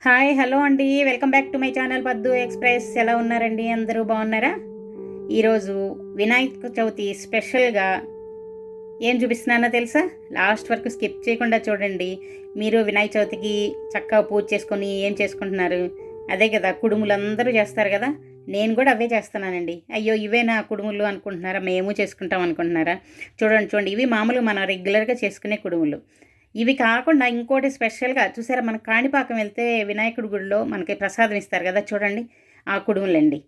Hi hello అండి, welcome back to my channel పద్దు express. ఎలా ఉన్నారండి? అందరూ బాగున్నారా? ఈరోజు వినాయక చవితి స్పెషల్గా ఏం చూపిస్తున్నానో తెలుసా? లాస్ట్ వరకు స్కిప్ చేయకుండా చూడండి. మీరు వినాయక చవితికి చక్కగా పూజ చేసుకొని ఏం చేసుకుంటున్నారు? అదే కదా, కుడుములు అందరూ చేస్తారు కదా, నేను కూడా అవే చేస్తున్నానండి. అయ్యో ఇవేనా కుడుములు అనుకుంటున్నారా? మేము చేసుకుంటాం అనుకుంటున్నారా? చూడండి చూడండి, ఇవి మామూలుగా మనం రెగ్యులర్గా చేసుకునే కుడుములు. ఇవి కాకుండా ఇంకోటి స్పెషల్గా చూసారా, మన కాణిపాకం వెళ్తే వినాయకుడి గుడిలో మనకి ప్రసాదం ఇస్తారు కదా, చూడండి ఆ కుడుములండి.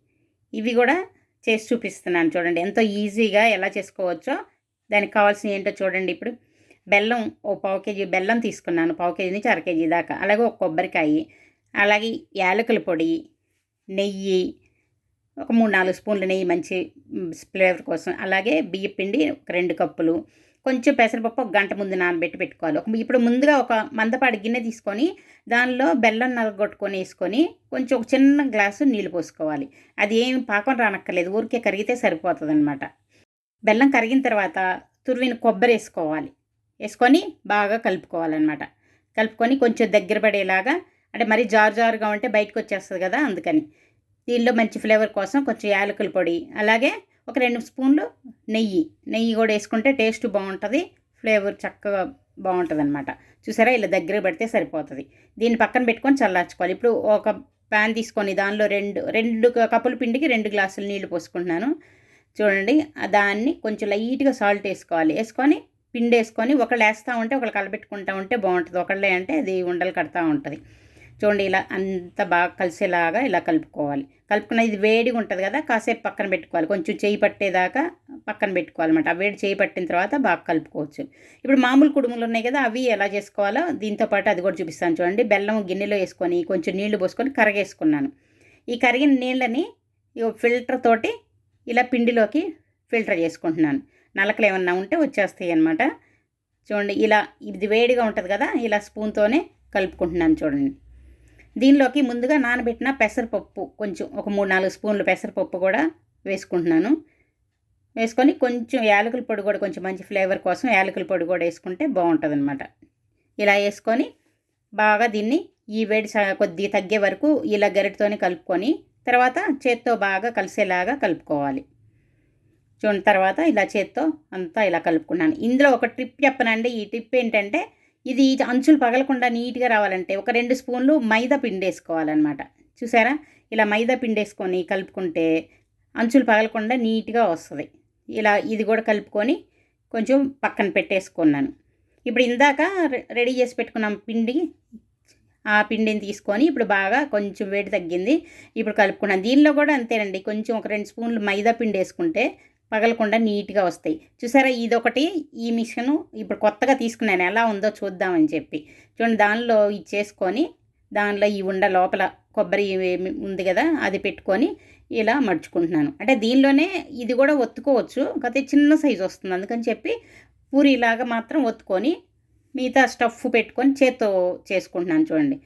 ఇవి కూడా చేసి చూపిస్తున్నాను చూడండి, ఎంతో ఈజీగా ఎలా చేసుకోవచ్చో. దానికి కావాల్సిన ఏంటో చూడండి. ఇప్పుడు బెల్లం, ఓ పావు కేజీ బెల్లం తీసుకున్నాను, పావు కేజీ నుంచి అర కేజీ దాకా. అలాగే ఒక కొబ్బరికాయ, అలాగే యాలకుల పొడి, నెయ్యి, ఒక 3-4 స్పూన్లు నెయ్యి మంచి ఫ్లేవర్ కోసం. అలాగే బియ్య పిండి ఒక 2 కప్పులు, కొంచెం పెసరపప్పు ఒక గంట ముందు నానబెట్టి పెట్టుకోవాలి. ఇప్పుడు ముందుగా ఒక మందపాటి గిన్నె తీసుకొని దానిలో బెల్లం నలగొట్టుకొని వేసుకొని కొంచెం ఒక చిన్న గ్లాసు నీళ్ళు పోసుకోవాలి. అది ఏం పాకం రానక్కర్లేదు, ఊరికే కరిగితే సరిపోతుంది అనమాట. బెల్లం కరిగిన తర్వాత తురివిన కొబ్బరి వేసుకోవాలి. వేసుకొని బాగా కలుపుకోవాలన్నమాట. కలుపుకొని కొంచెం దగ్గర పడేలాగా, అంటే మరీ జారుగా ఉంటే బయటకు వచ్చేస్తుంది కదా, అందుకని దీనిలో మంచి ఫ్లేవర్ కోసం కొంచెం యాలకుల పొడి, అలాగే ఒక 2 స్పూన్లు నెయ్యి కూడా వేసుకుంటే టేస్ట్ బాగుంటుంది, ఫ్లేవర్ చక్కగా బాగుంటుంది అనమాట. చూసారా, ఇలా దగ్గర పెడితే సరిపోతుంది. దీన్ని పక్కన పెట్టుకొని చల్లార్చుకోవాలి. ఇప్పుడు ఒక ప్యాన్ తీసుకొని దానిలో రెండు కప్పుల పిండికి 2 గ్లాసులు నీళ్లు పోసుకుంటున్నాను. చూడండి, దాన్ని కొంచెం లైట్గా సాల్ట్ వేసుకోవాలి. వేసుకొని పిండి వేసుకొని ఒకళ్ళు వేస్తూ ఉంటే ఒకళ్ళు కలబెట్టుకుంటూ ఉంటే బాగుంటుంది. ఒకళ్ళే అంటే అది ఉండలు కడతా ఉంటుంది. చూడండి, ఇలా అంత బాగా కలిసేలాగా ఇలా కలుపుకోవాలి. కలుపుకున్న ఇది వేడిగా ఉంటుంది కదా, కాసేపు పక్కన పెట్టుకోవాలి. కొంచెం చేయి పట్టేదాకా పక్కన పెట్టుకోవాలన్నమాట. ఆ వేడి చేయి పట్టిన తర్వాత బాగా కలుపుకోవచ్చు. ఇప్పుడు మామూలు కుడుములు ఉన్నాయి కదా, అవి ఎలా చేసుకోవాలో దీంతో పాటు అది కూడా చూపిస్తాను చూడండి. బెల్లం గిన్నెలో వేసుకొని కొంచెం నీళ్లు పోసుకొని కరగేసుకున్నాను. ఈ కరిగిన నీళ్ళని ఫిల్టర్ తోటి ఇలా పిండిలోకి ఫిల్టర్ చేసుకుంటున్నాను. నలకలు ఏమన్నా ఉంటే వచ్చేస్తాయి అన్నమాట. చూడండి, ఇలా ఇది వేడిగా ఉంటుంది కదా, ఇలా స్పూన్తోనే కలుపుకుంటున్నాను చూడండి. దీనిలోకి ముందుగా నానబెట్టిన పెసరపప్పు కొంచెం ఒక 3-4 స్పూన్లు పెసరపప్పు కూడా వేసుకుంటున్నాను. వేసుకొని కొంచెం యాలకుల పొడి కూడా, కొంచెం మంచి ఫ్లేవర్ కోసం యాలకుల పొడి కూడా వేసుకుంటే బాగుంటుంది అనమాట. ఇలా వేసుకొని బాగా దీన్ని ఈ వేడి కొద్దిగా తగ్గే వరకు ఇలా గరిటతోనే కలుపుకొని తర్వాత చేత్తో బాగా కలిసేలాగా కలుపుకోవాలి. చూడండి, తర్వాత ఇలా చేత్తో అంతా ఇలా కలుపుకున్నాను. ఇందులో ఒక టిప్ చెప్పనండి. ఈ టిప్ ఏంటంటే, ఇది అంచులు పగలకుండా నీట్గా రావాలంటే ఒక 2 స్పూన్లు మైదా పిండి వేసుకోవాలన్నమాట. చూసారా, ఇలా మైదా పిండి వేసుకొని కలుపుకుంటే అంచులు పగలకుండా నీట్గా వస్తుంది. ఇలా ఇది కూడా కలుపుకొని కొంచెం పక్కన పెట్టేసుకున్నాను. ఇప్పుడు ఇందాక రెడీ చేసి పెట్టుకున్నాం పిండి, ఆ పిండిని తీసుకొని ఇప్పుడు బాగా కొంచెం వేడి తగ్గింది, ఇప్పుడు కలుపుకున్నాను. దీనిలో కూడా అంతేనండి, కొంచెం ఒక 2 స్పూన్లు మైదా పిండి వేసుకుంటే పగలకుండా నీట్గా వస్తాయి. చూసారా, ఇదొకటి ఈ మిషను ఇప్పుడు కొత్తగా తీసుకున్నాను, ఎలా ఉందో చూద్దామని చెప్పి. చూడండి, దానిలో ఇది చేసుకొని దానిలో ఈ ఉండ లోపల కొబ్బరి ఉంది కదా, అది పెట్టుకొని ఇలా మడుచుకుంటున్నాను. అంటే దీనిలోనే ఇది కూడా ఒత్తుకోవచ్చు, కాకపోతే చిన్న సైజు వస్తుంది, అందుకని చెప్పి పూరిలాగా మాత్రం ఒత్తుకొని మిగతా స్టఫ్ పెట్టుకొని చేత్తో చేసుకుంటున్నాను చూడండి.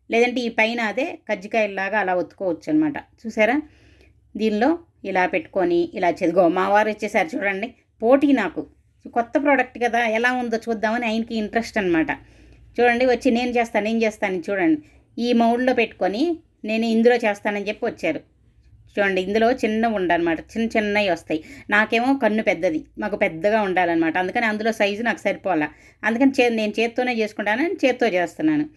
లేదంటే ఈ పైన అదే కజ్జికాయలాగా అలా ఒత్తుకోవచ్చు అనమాట. చూసారా, దీనిలో ఇలా పెట్టుకొని ఇలా చెదిగో మా వారు వచ్చేసారు చూడండి. పోటీ నాకు, కొత్త ప్రోడక్ట్ కదా, ఎలా ఉందో చూద్దామని ఆయనకి ఇంట్రెస్ట్ అనమాట. చూడండి, వచ్చి నేను చేస్తాను చూడండి. ఈ మౌల్డ్లో పెట్టుకొని నేను ఇందులో చేస్తానని చెప్పి వచ్చారు. చూడండి, ఇందులో చిన్న ఉండనమాట, చిన్నవి వస్తాయి. నాకేమో కన్ను పెద్దది, మాకు పెద్దగా ఉండాలన్నమాట. అందుకని అందులో సైజు నాకు సరిపోలా. అందుకని నేను చేత్తోనే చేసుకుంటానని చేత్తో చేస్తున్నాను.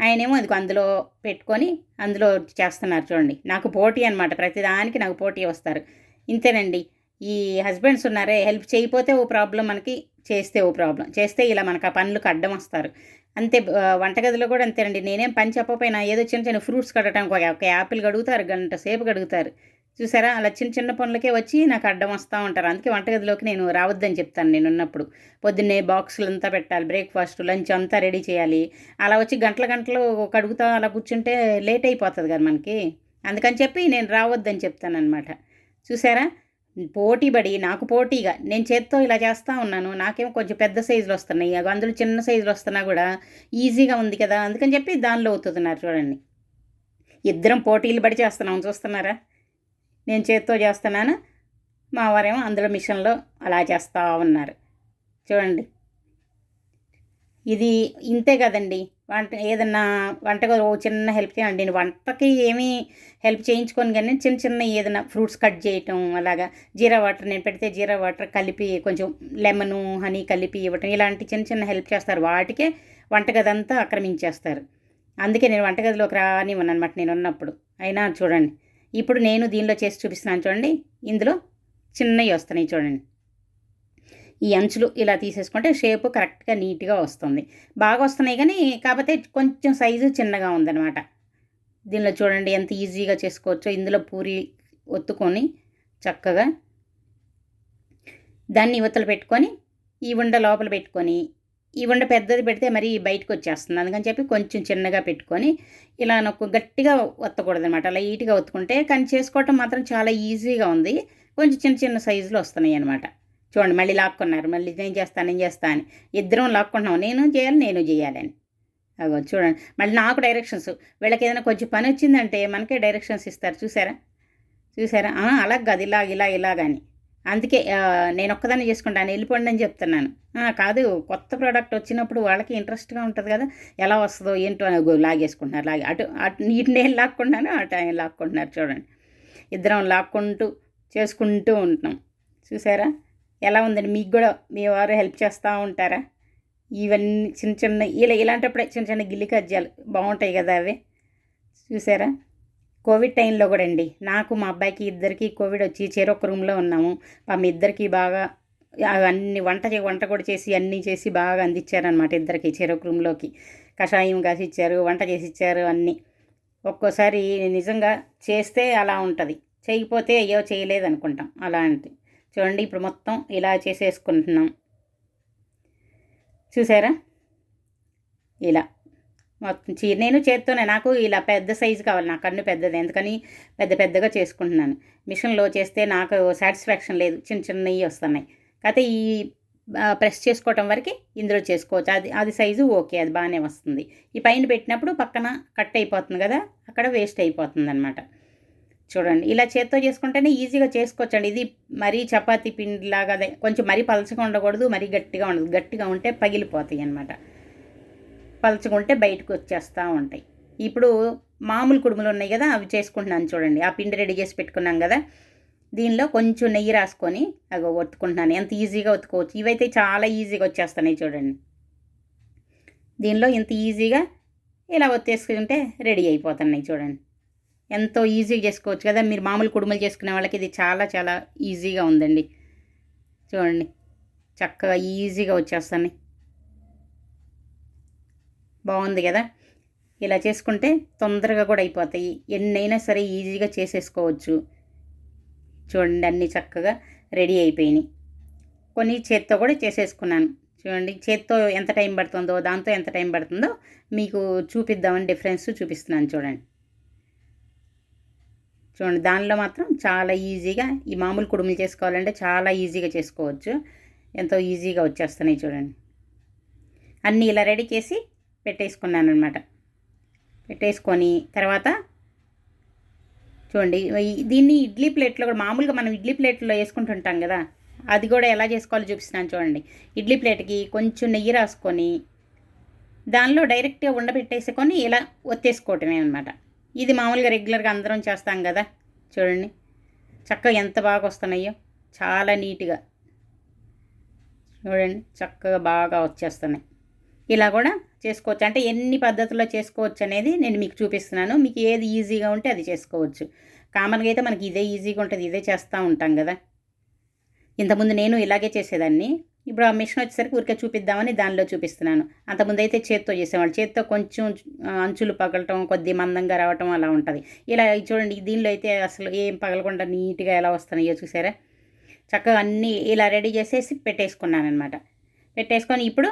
ఆయనేమో అది అందులో పెట్టుకొని అందులో చేస్తున్నారు చూడండి. నాకు పోటీ అనమాట, ప్రతిదానికి నాకు పోటీ వస్తారు. ఇంతేనండి, ఈ హస్బెండ్స్ ఉన్నారే, హెల్ప్ చేయకపోతే ఓ ప్రాబ్లం మనకి, చేస్తే ఓ ప్రాబ్లం. చేస్తే ఇలా మనకు ఆ పనులకు అడ్డం వస్తారు. అంతే, వంటగదిలో కూడా అంతేనండి. నేనేం పని చెప్పకపోయినా ఏదో చిన్న ఫ్రూట్స్ కడగటానికి ఒక యాపిల్ కడుగుతారు, గంట సేపు కడుగుతారు. చూసారా, అలా చిన్న పనులకే వచ్చి నాకు అడ్డం వస్తూ ఉంటారు. అందుకే వంటగదిలోకి నేను రావద్దని చెప్తాను. నేను ఉన్నప్పుడు పొద్దున్నే బాక్సులు అంతా పెట్టాలి, బ్రేక్ఫాస్ట్ లంచ్ అంతా రెడీ చేయాలి. అలా వచ్చి గంటలు కడుగుతా అలా కూర్చుంటే లేట్ అయిపోతుంది కదా మనకి. అందుకని చెప్పి నేను రావద్దని చెప్తానమాట. చూసారా, పోటీపడి నాకు పోటీగా నేను చేత్తో ఇలా చేస్తూ ఉన్నాను. నాకేమో కొంచెం పెద్ద సైజులు వస్తున్నాయి, అందులో చిన్న సైజులు వస్తున్నా కూడా ఈజీగా ఉంది కదా, అందుకని చెప్పి దానిలో అవుతున్నారు చూడండి. ఇద్దరం పోటీలు పడి చేస్తున్నాం, చూస్తున్నారా. నేను చేత్తో చేస్తున్నాను, మా వారేమో అందులో మిషన్లో అలా చేస్తూ ఉన్నారు చూడండి. ఇది ఇంతే కదండి, ఏదన్నా వంటకు ఓ చిన్న హెల్ప్ చేయండి. నేను వంటకి ఏమీ హెల్ప్ చేయించుకోను కానీ చిన్న చిన్న ఏదైనా ఫ్రూట్స్ కట్ చేయటం అలాగా జీరా వాటర్ నేను పెడితే జీరా వాటర్ కలిపి కొంచెం లెమను హనీ కలిపి ఇవ్వటం ఇలాంటి చిన్న చిన్న హెల్ప్ చేస్తారు. వాటికే వంటగది అంతా ఆక్రమించేస్తారు. అందుకే నేను వంటగదిలోకి రానివ్వను అనమాట నేను ఉన్నప్పుడు. అయినా చూడండి ఇప్పుడు నేను దీనిలో చేసి చూపిస్తున్నాను చూడండి. ఇందులో చిన్నవి వస్తున్నాయి చూడండి. ఈ అంచులు ఇలా తీసేసుకుంటే షేపు కరెక్ట్గా నీట్గా వస్తుంది. బాగా వస్తున్నాయి కానీ కాకపోతే కొంచెం సైజు చిన్నగా ఉందన్నమాట. దీనిలో చూడండి ఎంత ఈజీగా చేసుకోవచ్చో. ఇందులో పూరి ఒత్తుకొని చక్కగా దాన్ని యువతలు పెట్టుకొని ఈ ఉండ లోపల పెట్టుకొని ఈ ఉండ పెద్దది పెడితే మరి బయటకు వచ్చేస్తుంది. అందుకని చెప్పి కొంచెం చిన్నగా పెట్టుకొని ఇలా నాకు గట్టిగా ఒత్తకూడదు అనమాట. లైట్గా ఒత్తుకుంటే కానీ చేసుకోవటం మాత్రం చాలా ఈజీగా ఉంది. కొంచెం చిన్న చిన్న సైజులో వస్తున్నాయి అనమాట. చూడండి మళ్ళీ లాక్కున్నారు. మళ్ళీ నేను చేస్తాను అని ఇద్దరం లాక్కుంటున్నాం. నేను చేయాలని. అగో చూడండి మళ్ళీ నాకు డైరెక్షన్స్. వీళ్ళకి ఏదైనా కొంచెం పని వచ్చిందంటే మనకే డైరెక్షన్స్ ఇస్తారు. చూసారా అలాగ కాదు ఇలాగని. అందుకే నేను ఒక్కదాన్ని చేసుకుంటాను వెళ్ళిపోండి అని చెప్తున్నాను. కాదు కొత్త ప్రోడక్ట్ వచ్చినప్పుడు వాళ్ళకి ఇంట్రెస్ట్గా ఉంటుంది కదా, ఎలా వస్తుందో ఏంటో అని లాగేసుకుంటున్నారు. అటు నేను లాక్కుంటున్నాను, అటు ఆయన లాక్కుంటున్నారు. చూడండి ఇద్దరం లాక్కుంటూ చేసుకుంటూ ఉంటున్నాం. చూసారా ఎలా ఉందండి? మీకు కూడా మీ వారు హెల్ప్ చేస్తూ ఉంటారా? ఇవన్నీ చిన్న చిన్న ఇలాంటప్పుడే చిన్న చిన్న గిల్లి కజ్జాలు బాగుంటాయి కదా అవి. చూసారా కోవిడ్ టైంలో కూడా అండి నాకు మా అబ్బాయికి ఇద్దరికి కోవిడ్ వచ్చి చెరొక రూమ్లో ఉన్నాము. మీ ఇద్దరికి బాగా అన్ని వంట కూడా చేసి అన్నీ చేసి బాగా అందించారనమాట. ఇద్దరికి చెరొక రూమ్లోకి కషాయం కాసి ఇచ్చారు, వంట చేసి ఇచ్చారు అన్నీ. ఒక్కోసారి నిజంగా చేస్తే అలా ఉంటుంది, చేయకపోతే అయ్యో చేయలేదు అనుకుంటాం అలాంటి. చూడండి ఇప్పుడు మొత్తం ఇలా చేసేసుకుంటున్నాం. చూసారా ఇలా మొత్తం నేను చేత్తోనే నాకు ఇలా పెద్ద సైజు కావాలి. నా కన్ను పెద్దది ఎందుకని పెద్దగా చేసుకుంటున్నాను. మిషన్లో చేస్తే నాకు సాటిస్ఫాక్షన్ లేదు, చిన్న చిన్నవి వస్తున్నాయి. కాకపోతే ఈ ప్రెస్ చేసుకోవటం వరకు ఇందులో చేసుకోవచ్చు. అది సైజు ఓకే, అది బాగానే వస్తుంది. ఈ పైన పెట్టినప్పుడు పక్కన కట్ అయిపోతుంది కదా, అక్కడ వేస్ట్ అయిపోతుంది అనమాట. చూడండి ఇలా చేత్తో చేసుకుంటేనే ఈజీగా చేసుకోవచ్చండి. ఇది మరీ చపాతీ పిండిలాగా కొంచెం మరీ పలచగా ఉండకూడదు, మరీ గట్టిగా ఉండదు. గట్టిగా ఉంటే పగిలిపోతాయి అన్నమాట, పలచగా ఉంటే బయటకు వచ్చేస్తూ ఉంటాయి. ఇప్పుడు మామూలు కుడుములు ఉన్నాయి కదా అవి చేసుకుంటున్నాను చూడండి. ఆ పిండి రెడీ చేసి పెట్టుకున్నాం కదా, దీనిలో కొంచెం నెయ్యి రాసుకొని అగో ఒత్తుకుంటున్నాను. ఎంత ఈజీగా ఒత్తుకోవచ్చు. ఇవైతే చాలా ఈజీగా వచ్చేస్తున్నాయి చూడండి. దీనిలో ఇంత ఈజీగా ఇలా ఒత్తేసుకుంటే రెడీ అయిపోతున్నాయి చూడండి. ఎంతో ఈజీగా చేసుకోవచ్చు కదా. మీరు మామూలు కుడుములు చేసుకునే వాళ్ళకి ఇది చాలా చాలా ఈజీగా ఉందండి. చూడండి చక్కగా ఈజీగా వచ్చేస్తాయి. బాగుంది కదా. ఇలా చేసుకుంటే తొందరగా కూడా అయిపోతాయి. ఎన్నైనా సరే ఈజీగా చేసేసుకోవచ్చు. చూడండి అన్నీ చక్కగా రెడీ అయిపోయినాయి. కొన్ని చేత్తో కూడా చేసేసుకున్నాను. చూడండి చేత్తో ఎంత టైం పడుతుందో దాంతో ఎంత టైం పడుతుందో మీకు చూపిద్దామని డిఫరెన్స్ చూపిస్తున్నాను చూడండి. దానిలో మాత్రం చాలా ఈజీగా ఈ మామూలు కుడుములు చేసుకోవాలంటే చాలా ఈజీగా చేసుకోవచ్చు. ఎంతో ఈజీగా వచ్చేస్తున్నాయి చూడండి. అన్నీ ఇలా రెడీ చేసి పెట్టేసుకున్నాను అనమాట. పెట్టేసుకొని తర్వాత చూడండి దీన్ని ఇడ్లీ ప్లేట్లో కూడా మామూలుగా మనం ఇడ్లీ ప్లేట్లో వేసుకుంటుంటాం కదా, అది కూడా ఎలా చేసుకోవాలో చూపిస్తున్నాను చూడండి. ఇడ్లీ ప్లేట్కి కొంచెం నెయ్యి రాసుకొని దానిలో డైరెక్ట్గా ఉండబెట్టేసుకొని ఇలా ఒత్తేసుకోవటమే అనమాట. ఇది మామూలుగా రెగ్యులర్గా అందరం చేస్తాం కదా. చూడండి చక్కగా ఎంత బాగా వస్తున్నాయో, చాలా నీట్గా చూడండి చక్కగా బాగా వచ్చేస్తున్నాయి. ఇలా కూడా చేసుకోవచ్చు. అంటే ఎన్ని పద్ధతుల్లో చేసుకోవచ్చు అనేది నేను మీకు చూపిస్తున్నాను. మీకు ఏది ఈజీగా ఉంటే అది చేసుకోవచ్చు. కామన్గా అయితే మనకి ఇదే ఈజీగా ఉంటుంది, ఇదే చేస్తూ ఉంటాం కదా. ఇంతకుముందు నేను ఇలాగే చేసేదాన్ని. ఇప్పుడు ఆ మిషన్ వచ్చేసరికి ఊరికే చూపిద్దామని దానిలో చూపిస్తున్నాను. అంతకుముందు అయితే చేత్తో చేసేవాళ్ళు. చేత్తో కొంచెం అంచులు పగలటం, కొద్ది మందంగా రావటం అలా ఉంటుంది. ఇలా చూడండి దీనిలో అయితే అసలు ఏం పగలకుండా నీట్గా ఎలా వస్తున్నాయో చూసారా. చక్కగా అన్నీ ఇలా రెడీ చేసేసి పెట్టేసుకున్నాను అనమాట. పెట్టేసుకొని ఇప్పుడు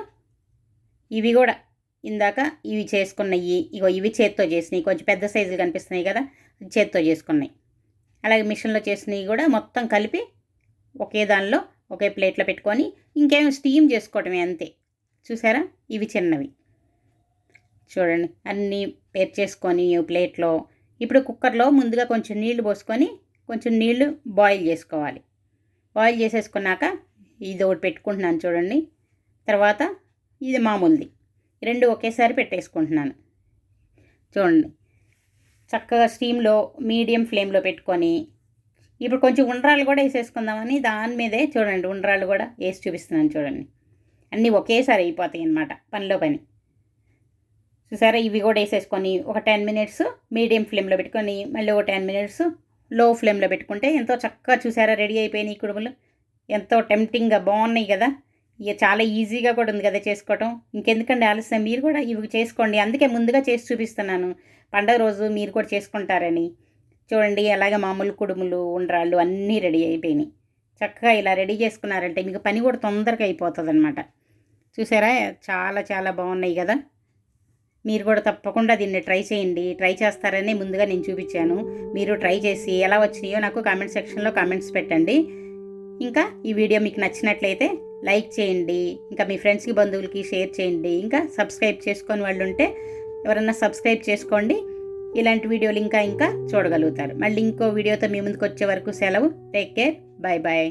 ఇవి కూడా ఇందాక ఇవి చేసుకున్నవి ఇవి చేత్తో చేసినవి, కొంచెం పెద్ద సైజులు కనిపిస్తున్నాయి కదా, చేత్తో చేసుకున్నాయి. అలాగే మిషన్లో చేసినవి కూడా మొత్తం కలిపి ఒకే దానిలో ఒకే ప్లేట్లో పెట్టుకొని ఇంకేం స్టీమ్ చేసుకోవటమే అంతే. చూసారా ఇవి చిన్నవి. చూడండి అన్నీ పేర్చేసుకొని ప్లేట్లో ఇప్పుడు కుక్కర్లో ముందుగా కొంచెం నీళ్లు పోసుకొని కొంచెం నీళ్లు బాయిల్ చేసుకోవాలి. బాయిల్ చేసేసుకున్నాక ఇది ఒకటి పెట్టుకుంటున్నాను చూడండి. తర్వాత ఇది మామూలుది రెండు ఒకేసారి పెట్టేసుకుంటున్నాను. చూడండి, చక్కగా స్టీమ్లో మీడియం ఫ్లేమ్లో పెట్టుకొని ఇప్పుడు కొంచెం ఉండ్రాలు కూడా వేసేసుకుందామని దాని మీదే చూడండి ఉండ్రాలు కూడా వేసి చూపిస్తున్నాను. చూడండి, అన్నీ ఒకేసారి అయిపోతాయి అన్నమాట, పనిలో పని. చూసారా, ఇవి కూడా వేసేసుకొని ఒక 10 మినిట్స్ మీడియం ఫ్లేమ్లో పెట్టుకొని మళ్ళీ ఒక 10 మినిట్స్ లో ఫ్లేమ్లో పెట్టుకుంటే ఎంతో చక్కగా చూసారా రెడీ అయిపోయినాయి కుడుములు. ఎంతో టెంప్టింగ్గా బాగున్నాయి కదా. ఇక చాలా ఈజీగా కూడా ఉంది కదా చేసుకోవటం. ఇంకెందుకండి ఆలస్యం, మీరు కూడా ఇవి చేసుకోండి. అందుకే ముందుగా చేసి చూపిస్తున్నాను, పండగ రోజు మీరు కూడా చేసుకుంటారని. చూడండి, అలాగే మామూలు కుడుములు ఉండ్రాళ్ళు అన్నీ రెడీ అయిపోయినాయి. చక్కగా ఇలా రెడీ చేసుకున్నారంటే మీకు పని కూడా తొందరగా అయిపోతుంది అనమాట. చూసారా, చాలా చాలా బాగున్నాయి కదా. మీరు కూడా తప్పకుండా దీన్ని ట్రై చేయండి. ట్రై చేస్తారని ముందుగా నేను చూపించాను. మీరు ట్రై చేసి ఎలా వచ్చినాయో నాకు కామెంట్ సెక్షన్లో కామెంట్స్ పెట్టండి. ఇంకా ఈ వీడియో మీకు నచ్చినట్లయితే లైక్ చేయండి. ఇంకా మీ ఫ్రెండ్స్కి బంధువులకి షేర్ చేయండి. ఇంకా సబ్స్క్రైబ్ చేసుకొని వాళ్ళు ఉంటే ఎవరన్నా సబ్స్క్రైబ్ చేసుకోండి. ఇలాంటి వీడియోలు ఇంకా చూడగలుగుతారు. మళ్ళీ ఇంకో వీడియోతో మీ ముందుకు వచ్చే వరకు సెలవు. Take care. Bye bye.